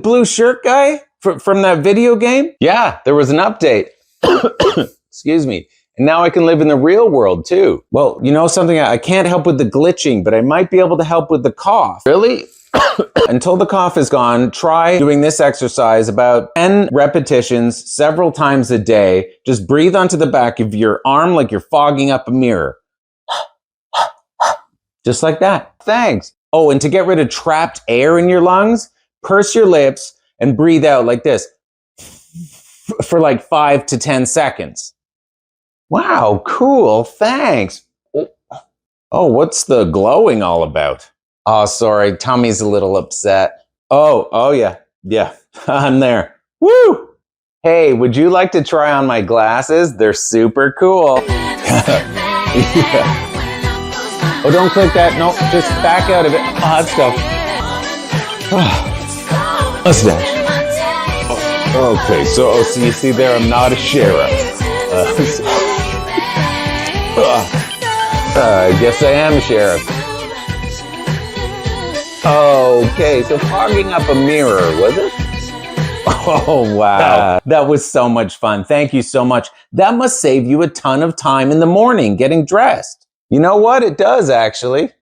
blue shirt guy from that video game? Yeah, there was an update. Excuse me. And now I can live in the real world too. Well, you know something? I can't help with the glitching, but I might be able to help with the cough. Really? Until the cough is gone, try doing this exercise about 10 repetitions several times a day. Just breathe onto the back of your arm like you're fogging up a mirror. Just like that. Thanks. Oh, and to get rid of trapped air in your lungs, purse your lips and breathe out like this for like 5 to 10 seconds. Wow, cool. Thanks. Oh, what's the glowing all about? Oh, sorry. Tummy's a little upset. Oh yeah. Yeah, I'm there. Woo! Hey, would you like to try on my glasses? They're super cool. Yeah. Oh, don't click that. No, just back out of it. Oh, let's go. Let's dash. Okay, so you see there, I'm not a sheriff. I guess I am a sheriff. Okay, so fogging up a mirror, was it? Oh, wow. That was so much fun. Thank you so much. That must save you a ton of time in the morning getting dressed. You know what? It does, actually.